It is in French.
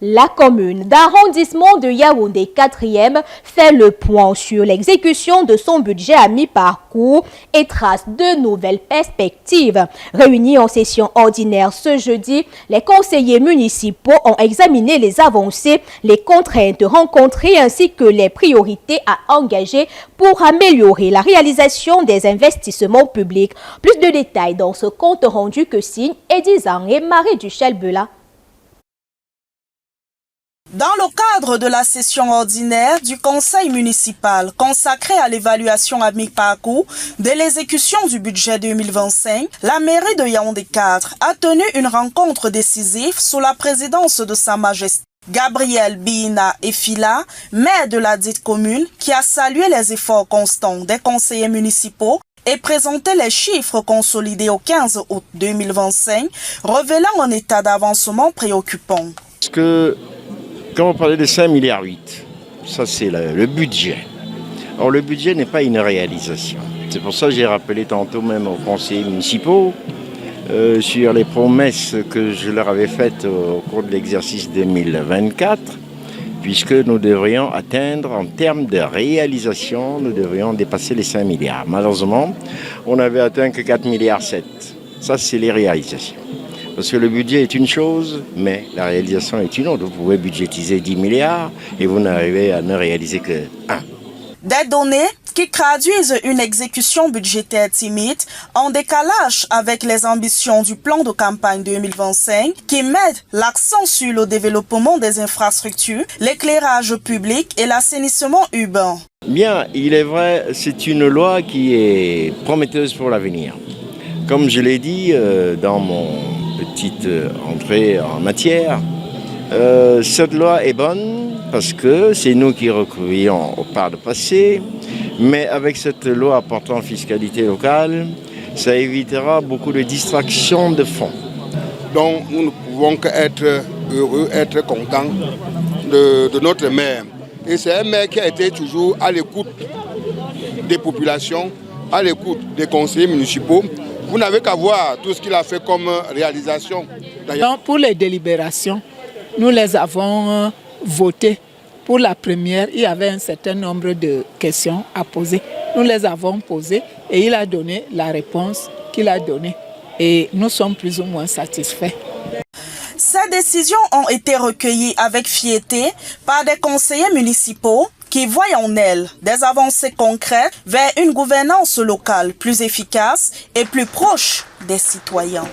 La commune d'arrondissement de Yaoundé 4e fait le point sur l'exécution de son budget à mi-parcours et trace de nouvelles perspectives. Réunis en session ordinaire ce jeudi, les conseillers municipaux ont examiné les avancées, les contraintes rencontrées ainsi que les priorités à engager pour améliorer la réalisation des investissements publics. Plus de détails dans ce compte rendu que signe Edizan et Marie-Duchel-Bela. Dans le cadre de la session ordinaire du conseil municipal consacrée à l'évaluation à mi-parcours de l'exécution du budget 2025, la mairie de Yaoundé 4 a tenu une rencontre décisive sous la présidence de Sa Majesté Gabriel Biina Efila, maire de la dite commune, qui a salué les efforts constants des conseillers municipaux et présenté les chiffres consolidés au 15 août 2025, révélant un état d'avancement préoccupant. Quand on parlait de 5,8 milliards, ça c'est le budget. Or le budget n'est pas une réalisation. C'est pour ça que j'ai rappelé tantôt même aux conseillers municipaux sur les promesses que je leur avais faites au cours de l'exercice 2024, puisque nous devrions atteindre en termes de réalisation, nous devrions dépasser les 5 milliards. Malheureusement, on n'avait atteint que 4,7 milliards. Ça c'est les réalisations. Parce que le budget est une chose, mais la réalisation est une autre. Vous pouvez budgétiser 10 milliards et vous n'arrivez à ne réaliser que 1. Des données qui traduisent une exécution budgétaire timide en décalage avec les ambitions du plan de campagne 2025 qui met l'accent sur le développement des infrastructures, l'éclairage public et l'assainissement urbain. Bien, il est vrai, c'est une loi qui est prometteuse pour l'avenir. Comme je l'ai dit dans mon petite entrée en matière, cette loi est bonne parce que c'est nous qui recouvrions par le passé, mais avec cette loi portant fiscalité locale, ça évitera beaucoup de distractions de fonds. Donc nous ne pouvons qu'être heureux, être contents de notre maire. Et c'est un maire qui a été toujours à l'écoute des populations, à l'écoute des conseillers municipaux. Vous n'avez qu'à voir tout ce qu'il a fait comme réalisation. Donc pour les délibérations, nous les avons votées. Pour la première, il y avait un certain nombre de questions à poser. Nous les avons posées et il a donné la réponse qu'il a donnée. Et nous sommes plus ou moins satisfaits. Ces décisions ont été recueillies avec fierté par des conseillers municipaux qui voient en elles des avancées concrètes vers une gouvernance locale plus efficace et plus proche des citoyens.